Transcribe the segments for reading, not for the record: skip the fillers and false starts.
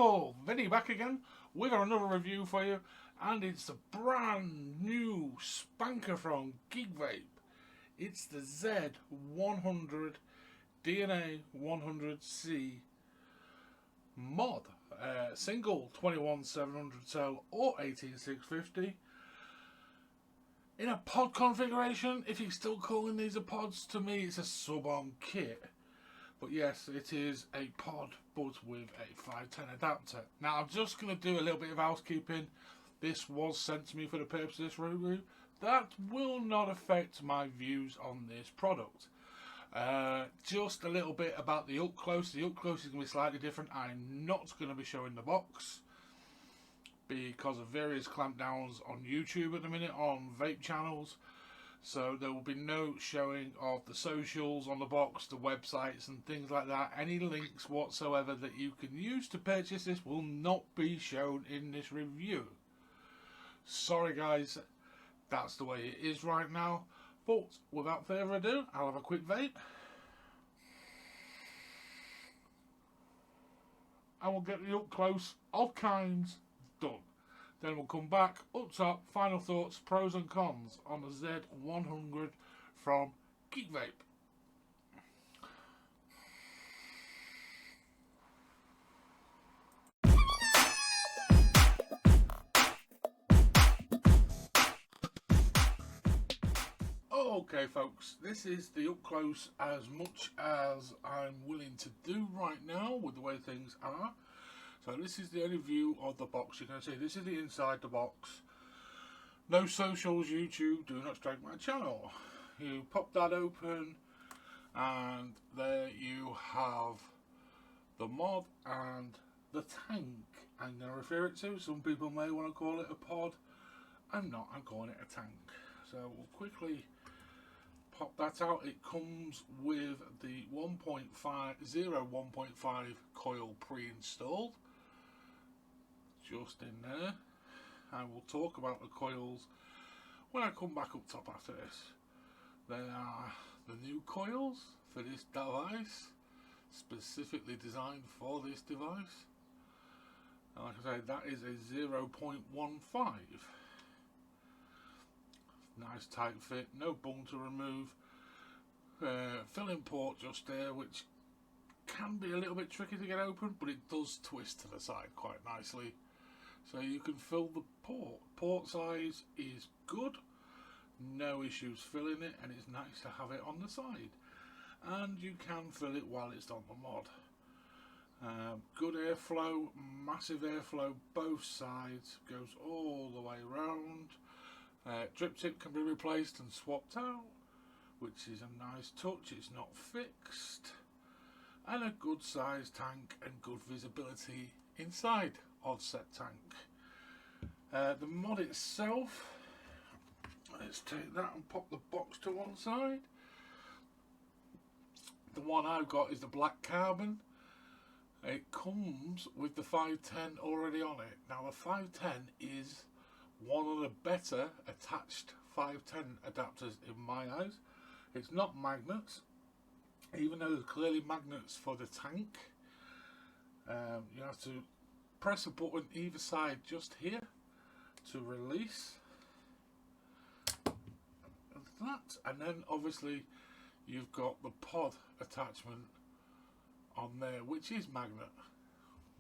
people, Vinny back again with another review for you, and it's a brand new spanker from Geekvape. It's the Z100 dna100c mod, single 21700 cell or 18650 in a pod configuration. If you're still calling these a pods, to me it's a sub-on kit. But yes, it is a pod, but with a 510 adapter. Now, I'm just going to do a little bit of housekeeping. This was sent to me for the purpose of this review. That will not affect my views on this product. Just a little bit about the up close. The up close is going to be slightly different. I'm not going to be showing the box because of various clampdowns on YouTube at the minute on vape channels. So there will be no showing of the socials on the box, the websites and things like that. Any links whatsoever that you can use to purchase this will not be shown in this review. Sorry guys, that's the way it is right now. But without further ado, I'll have a quick vape. I will get the up close of kinds done. Then we'll come back, up top, final thoughts, pros and cons on the Z100 from Geekvape. Okay folks, this is the up close as much as I'm willing to do right now with the way things are. So this is the only view of the box you can see. This is the inside the box. No socials, YouTube, do not strike my channel. You pop that open and there you have the mod and the tank I'm going to refer it to. Some people may want to call it a pod. I'm not, I'm calling it a tank. So we'll quickly pop that out. It comes with the 1.5 coil pre-installed. Just in there. I will talk about the coils when I come back up top after this. They are the new coils for this device, specifically designed for this device. And like I say, that is a 0.15. Nice tight fit, no bung to remove. Filling port just there, which can be a little bit tricky to get open, but it does twist to the side quite nicely. So you can fill the port. Port size is good, no issues filling it, and it's nice to have it on the side. And you can fill it while it's on the mod. Good airflow, massive airflow, both sides, goes all the way around. Drip tip can be replaced and swapped out, which is a nice touch. It's not fixed. And a good sized tank and good visibility inside of said tank. The mod itself, let's take that and pop the box to one side. The one I've got is the black carbon. It comes with the 510 already on it. Now the 510 is one of the better attached 510 adapters in my eyes. It's not magnets, even though there's clearly magnets for the tank. You have to press a button either side just here to release that, and then obviously you've got the pod attachment on there, which is magnet,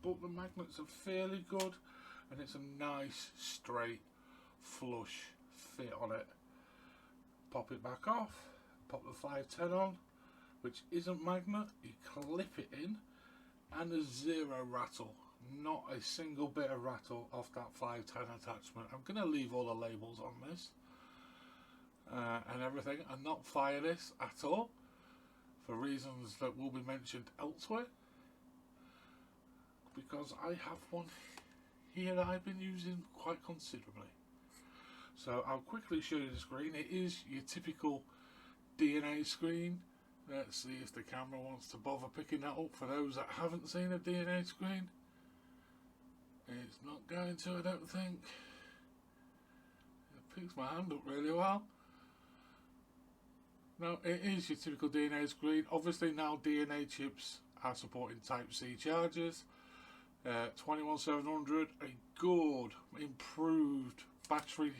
but the magnets are fairly good and it's a nice straight flush fit on it. Pop it back off, pop the 510 on, which isn't magnet, you clip it in, and there's zero rattle, not a single bit of rattle off that 510 attachment. I'm going to leave all the labels on this and everything, and not fire this at all for reasons that will be mentioned elsewhere, because I have one here that I've been using quite considerably. So I'll quickly show you the screen. It is your typical DNA screen. Let's see if the camera wants to bother picking that up for those that haven't seen a DNA screen. It's not going to, I don't think. It picks my hand up really well. No, it is your typical DNA screen. Obviously now DNA chips are supporting Type-C chargers. 21700, a good improved battery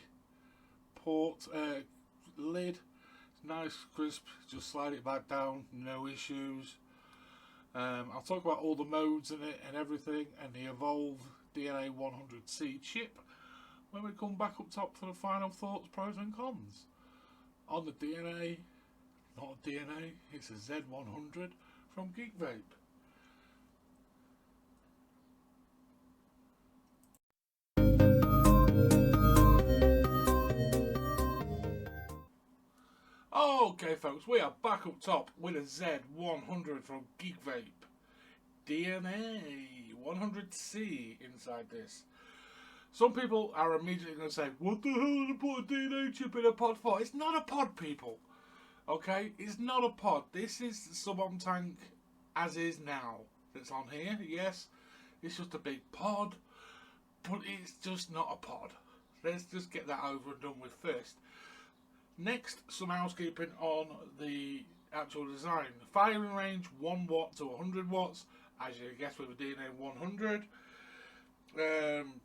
port lid. It's nice, crisp, just slide it back down, no issues. I'll talk about all the modes in it and everything, and the Evolve dna100c chip when we come back up top for the final thoughts, pros and cons on the DNA. Not a DNA, it's a Z100 from Geekvape. Okay folks, we are back up top with a Z100 from Geekvape. dna100c inside this. Some people are immediately going to say, what the hell did they put a DNA chip in a pod for? It's not a pod, people. Okay, it's not a pod. This is the sub-on tank as is now. That's on here, yes. It's just a big pod, but it's just not a pod. Let's just get that over and done with first. Next, some housekeeping on the actual design. Firing range 1 watt to 100 watts, as you guess with a dna100.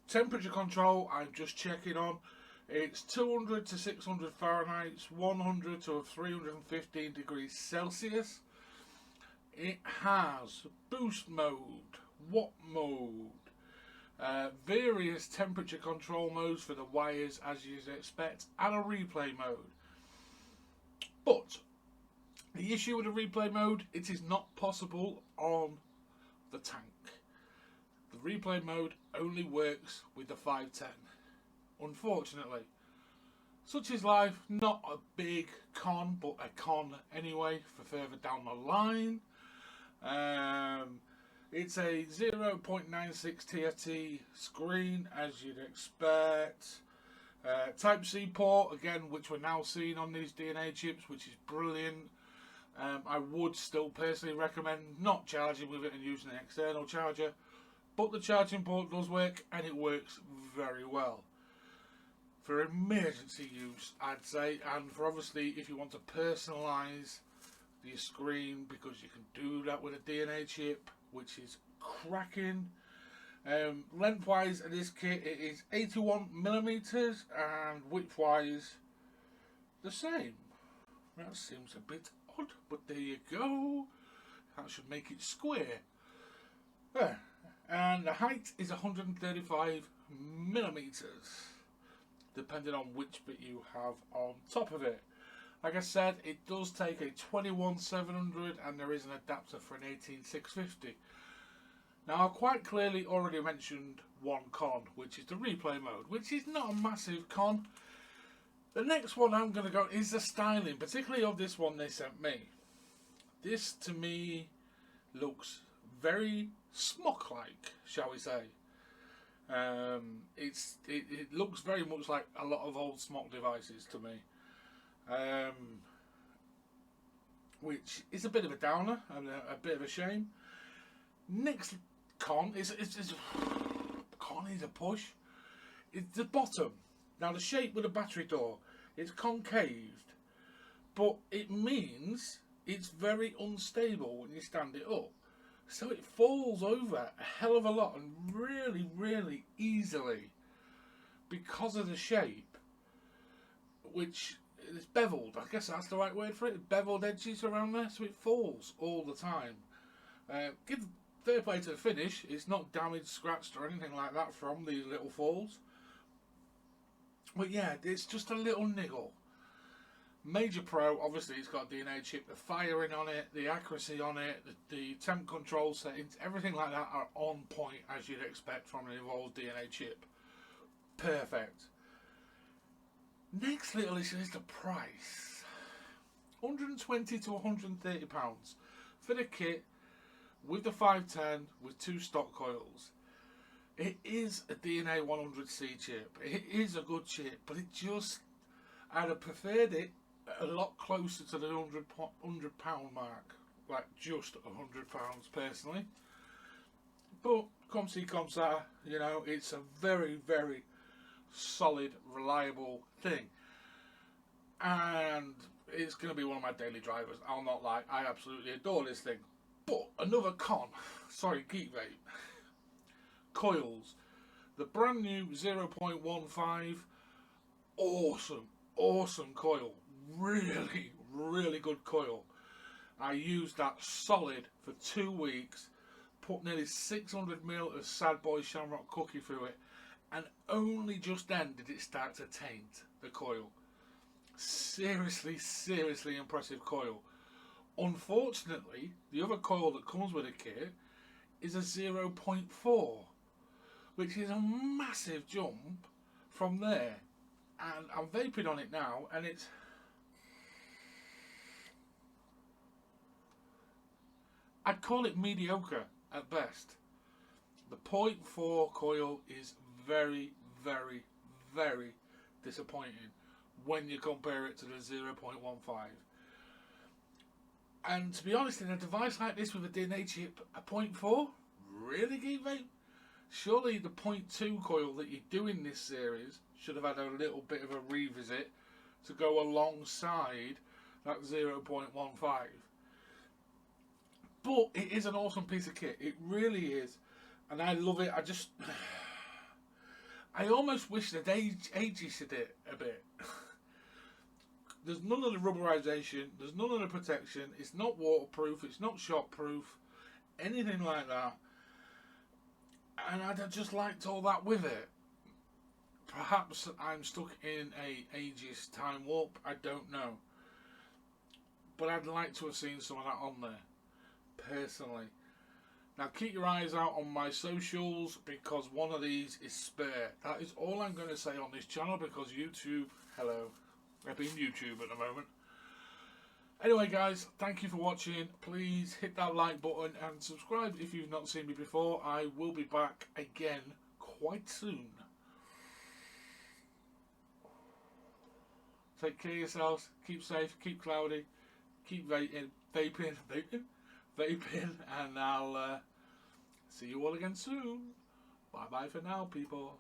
Temperature control, I'm just checking on. It's 200 to 600 Fahrenheit, 100 to 315 degrees Celsius. It has boost mode, watt mode, various temperature control modes for the wires as you'd expect, and a replay mode. But the issue with the replay mode, it is not possible on the tank. The replay mode only works with the 510. Unfortunately. Such is life, not a big con, but a con anyway for further down the line. It's a 0.96 TFT screen, as you'd expect. Type-C port, again, which we're now seeing on these DNA chips, which is brilliant. I would still personally recommend not charging with it and using an external charger, but the charging port does work, and it works very well. For emergency use, I'd say, and for obviously if you want to personalise your screen, because you can do that with a DNA chip, which is cracking. Lengthwise of this kit, it is 81mm, and widthwise the same. That seems a bit odd, but there you go. That should make it square. There. And the height is 135mm, depending on which bit you have on top of it. Like I said, it does take a 21700, and there is an adapter for an 18650. Now, I've quite clearly already mentioned one con, which is the replay mode, which is not a massive con. The next one I'm going to go is the styling, particularly of this one they sent me. This, to me, looks very smock-like, shall we say. It looks very much like a lot of old smock devices to me. Which is a bit of a downer and a bit of a shame. Next con is con is a push. It's the bottom. Now the shape with the battery door, it's concaved, but it means it's very unstable when you stand it up. So it falls over a hell of a lot and really, really easily because of the shape, which is beveled. I guess that's the right word for it. Beveled edges around there, so it falls all the time. Give fair play to the finish. It's not damaged, scratched or anything like that from these little falls. But yeah, it's just a little niggle. Major pro, obviously it's got a DNA chip, the firing on it, the accuracy on it, the temp control settings, everything like that are on point as you'd expect from an Evolve DNA chip. Perfect. Next little issue is the price. 120 to 130 pounds for the kit with the 510 with 2 stock coils. It is a dna100c chip. It is a good chip, but it just, I'd have preferred it a lot closer to the £100 mark, like just £100 personally. But come see, come sa, you know, it's a very, very solid, reliable thing, and it's going to be one of my daily drivers. I'll not lie, I absolutely adore this thing. But another con, sorry, Geekvape. coils. The brand new 0.15, awesome coil. Really good coil. I used that solid for 2 weeks, put nearly 600ml of Sad Boy Shamrock Cookie through it, and only just then did it start to taint the coil. Seriously impressive coil. Unfortunately, the other coil that comes with the kit is a 0.4, which is a massive jump from there. And I'm vaping on it now, and I'd call it mediocre at best. The 0.4 coil is very disappointing when you compare it to the 0.15. And to be honest, in a device like this with a DNA chip, a 0.4? Really, Geekvape? Surely the 0.2 coil that you do in this series should have had a little bit of a revisit to go alongside that 0.15. But it is an awesome piece of kit. It really is. And I love it. I almost wish they'd aged it a bit. There's none of the rubberization. There's none of the protection. It's not waterproof. It's not shockproof. Anything like that. And I'd have just liked all that with it. Perhaps I'm stuck in a ageist time warp. I don't know. But I'd like to have seen some of that on there. Personally. Now keep your eyes out on my socials, because one of these is spare. That is all I'm going to say on this channel, because YouTube, hello, we're being YouTube at the moment. Anyway guys, thank you for watching. Please hit that like button and subscribe if you've not seen me before. I will be back again quite soon. Take care of yourselves, keep safe, keep cloudy, keep vaping, and I'll see you all again soon. Bye bye for now, people.